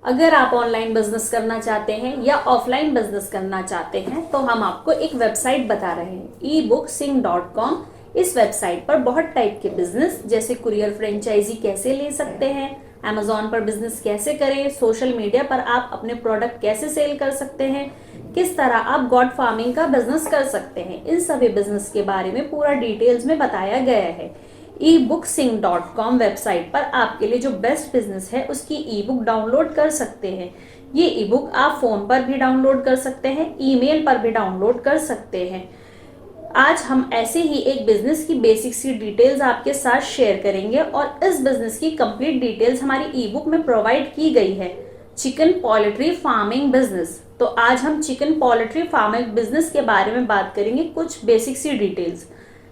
अगर आप online business करना चाहते हैं या ऑफलाइन बिजनेस करना चाहते हैं तो हम आपको एक वेबसाइट बता रहे हैं ebooksing.com। इस वेबसाइट पर बहुत टाइप के बिजनेस जैसे कुरियर फ्रेंचाइजी कैसे ले सकते हैं, Amazon पर बिजनेस कैसे करें, सोशल मीडिया पर आप अपने प्रोडक्ट कैसे सेल कर सकते हैं, किस तरह आप गॉड फार्मिंग का बिजनेस कर सकते हैं, इन सभी बिजनेस के बारे में पूरा डिटेल्स में बताया गया है। ebooksing.com वेबसाइट पर आपके लिए जो बेस्ट बिजनेस है उसकी ई बुक डाउनलोड कर सकते हैं। ये ई बुक आप फोन पर भी डाउनलोड कर सकते हैं, ईमेल पर भी डाउनलोड कर सकते हैं। आज हम ऐसे ही एक बिजनेस की बेसिक सी डिटेल्स आपके साथ शेयर करेंगे और इस बिजनेस की कंप्लीट डिटेल्स हमारी ई बुक में प्रोवाइड की गई है। Chicken poultry farming business. तो आज हम चिकन पोल्ट्री फार्मिंग बिजनेस के बारे में बात करेंगे, कुछ बेसिक सी details.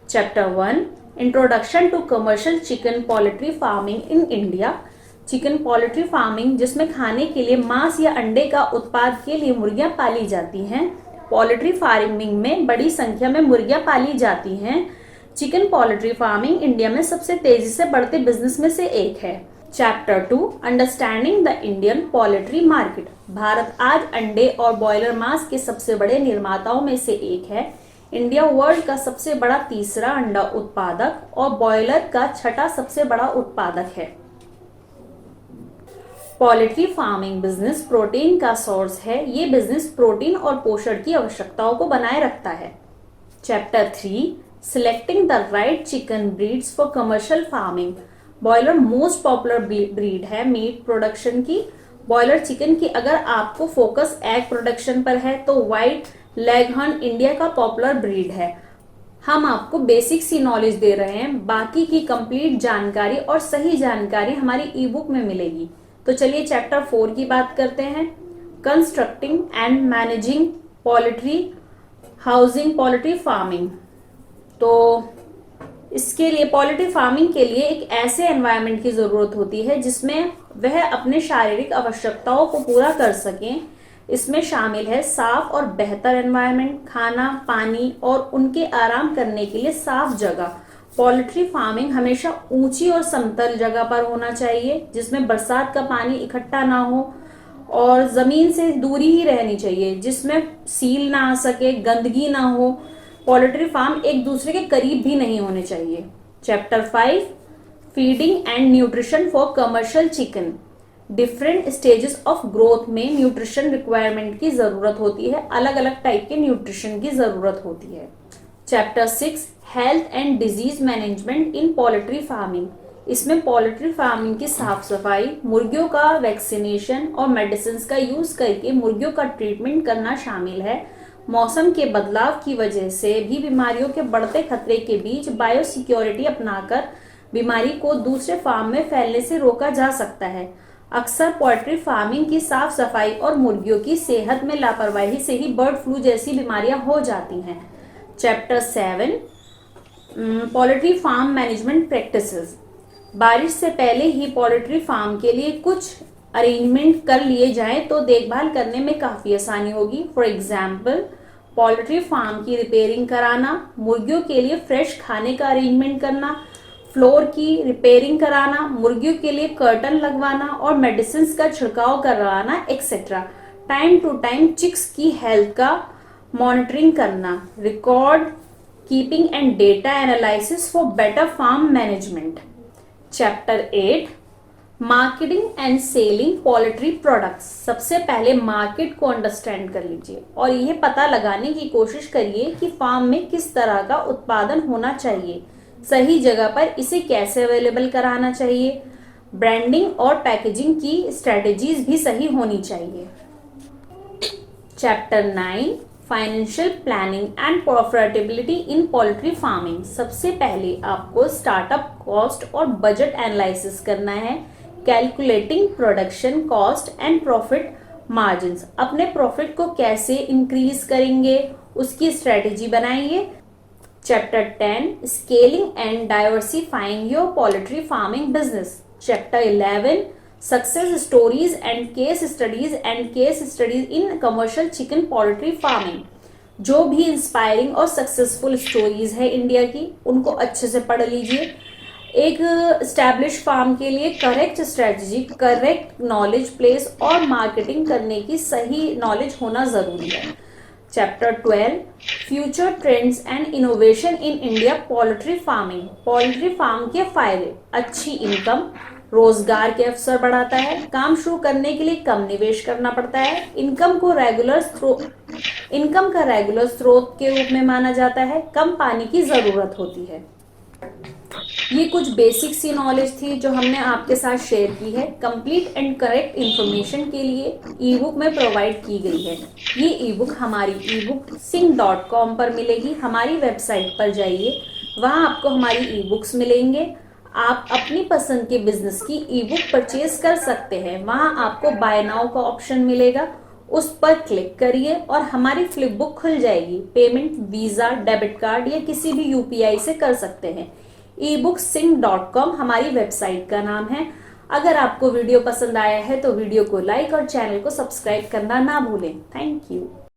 Chapter 1 introduction to commercial chicken poultry farming in India. Chicken poultry farming जिसमें खाने के लिए मांस या अंडे का उत्पाद के लिए मुर्गियां पाली जाती हैं। पोल्ट्री फार्मिंग में बड़ी संख्या में मुर्गियां पाली जाती हैं। चिकन पोल्ट्री फार्मिंग इंडिया में सबसे तेजी से बढ़ते बिजनेस में से एक है। Chapter 2 understanding the Indian poultry market. Bharat आज अंडे और बॉयलर मांस के सबसे बड़े निर्माताओं में से एक है। इंडिया वर्ल्ड का सबसे बड़ा तीसरा अंडा उत्पादक और बॉयलर का छठा सबसे बड़ा उत्पादक है। पोल्ट्री फार्मिंग बिजनेस प्रोटीन का सोर्स है। ये बिजनेस प्रोटीन और पोषण की आवश्यकताओं को बनाए रखता है। Chapter 3 selecting the right chicken breeds for commercial farming. Boiler most popular breed है मीट प्रोडक्शन की। बॉयलर चिकन की अगर आपको फोकस एग प्रोडक्शन पर है तो व्हाइट लेगहॉर्न इंडिया का पॉपुलर ब्रीड है। हम आपको बेसिक सी नॉलेज दे रहे हैं, बाकी की कंप्लीट जानकारी और सही जानकारी हमारी ई बुक में मिलेगी। तो चलिए चैप्टर 4 की बात करते हैं। Constructing and managing poultry housing poultry farming. तो इसके लिए पोल्ट्री फार्मिंग के लिए एक ऐसे एनवायरनमेंट की जरूरत होती है जिसमें वह अपने शारीरिक आवश्यकताओं को पूरा कर सकें। इसमें शामिल है साफ और बेहतर एनवायरनमेंट, खाना, पानी और उनके आराम करने के लिए साफ जगह। पोल्ट्री फार्मिंग हमेशा ऊंची और समतल जगह पर होना चाहिए जिसमें बरसात का पानी इकट्ठा ना हो और जमीन से दूरी ही रहनी चाहिए, जिसमें सील ना आ सके, गंदगी ना हो। पोल्ट्री फार्म एक दूसरे के करीब भी नहीं होने चाहिए। Chapter 5 feeding and nutrition for commercial chicken. Different stages of growth में न्यूट्रिशन रिक्वायरमेंट की जरूरत होती है, अलग अलग टाइप के न्यूट्रिशन की जरूरत होती है। Chapter 6 health and disease management in poultry farming. इसमें पोल्ट्री फार्मिंग की साफ सफाई, मुर्गियों का वैक्सीनेशन और मेडिसिन का यूज करके मुर्गियों का ट्रीटमेंट करना शामिल है। मौसम के बदलाव की वजह से भी बीमारियों के बढ़ते खतरे के बीच बायोसिक्योरिटी अपनाकर बीमारी को दूसरे फार्म में फैलने से रोका जा सकता है। अक्सर पोल्ट्री फार्मिंग की साफ सफाई और मुर्गियों की सेहत में लापरवाही से ही बर्ड फ्लू जैसी बीमारियां हो जाती हैं। Chapter 7 poultry farm management practices. बारिश से पहले ही पोल्ट्री फार्म के लिए कुछ अरेंजमेंट कर लिए जाएं तो देखभाल करने में काफी आसानी होगी। फॉर एग्जाम्पल पोल्ट्री फार्म की रिपेयरिंग कराना, मुर्गियों के लिए फ्रेश खाने का अरेंजमेंट करना, फ्लोर की रिपेयरिंग कराना, मुर्गियों के लिए कर्टन लगवाना और मेडिसिन का छिड़काव करवाना etcetera. Time to time chicks की हेल्थ का मॉनिटरिंग करना, record keeping and data analysis for better farm management. Chapter 8 marketing and selling poultry products. सबसे पहले मार्केट को अंडरस्टैंड कर लीजिए और यह पता लगाने की कोशिश करिए कि फार्म में किस तरह का उत्पादन होना चाहिए, सही जगह पर इसे कैसे अवेलेबल कराना चाहिए। ब्रांडिंग और पैकेजिंग की स्ट्रेटेजीज भी सही होनी चाहिए। Chapter 9 financial planning and profitability in poultry farming. सबसे पहले आपको स्टार्टअप कॉस्ट और बजट एनालिसिस करना है। Calculating production cost and profit margins. अपने प्रॉफिट को कैसे इंक्रीज करेंगे उसकी स्ट्रेटेजी बनाइए। Chapter 10 scaling and diversifying your poultry farming business. Chapter 11 success stories and case studies in commercial chicken poultry farming. जो भी इंस्पायरिंग और सक्सेसफुल स्टोरीज है इंडिया की, उनको अच्छे से पढ़ लीजिए एक स्टैब्लिश फार्म के लिए correct strategy, correct knowledge, place और मार्केटिंग करने की सही नॉलेज होना जरूरी है। Chapter 12 future trends and innovation in India poultry farming. Poultry farm के फायदे: अच्छी इनकम, रोजगार के अवसर बढ़ाता है, काम शुरू करने के लिए कम निवेश करना पड़ता है, इनकम का रेगुलर स्रोत के रूप में माना जाता है, कम पानी की जरूरत होती है। ये कुछ बेसिक सी नॉलेज थी जो हमने आपके साथ शेयर की है। कंप्लीट एंड करेक्ट इंफॉर्मेशन के लिए ई बुक में प्रोवाइड की गई है। ये ई बुक हमारी ebook.sing.com पर मिलेगी। हमारी वेबसाइट पर जाइए, वहां आपको हमारी ई बुक्स मिलेंगे। आप अपनी पसंद के बिजनेस की ई बुक परचेज कर सकते हैं। वहां आपको बाय नाउ का ऑप्शन मिलेगा, उस पर क्लिक करिए और हमारी फ्लिप बुक खुल जाएगी। पेमेंट वीजा, डेबिट कार्ड या किसी भी यूपीआई से कर सकते हैं। ebook.sing.com हमारी वेबसाइट का नाम है। अगर आपको वीडियो पसंद आया है तो वीडियो को लाइक और चैनल को सब्सक्राइब करना ना भूलें। Thank you.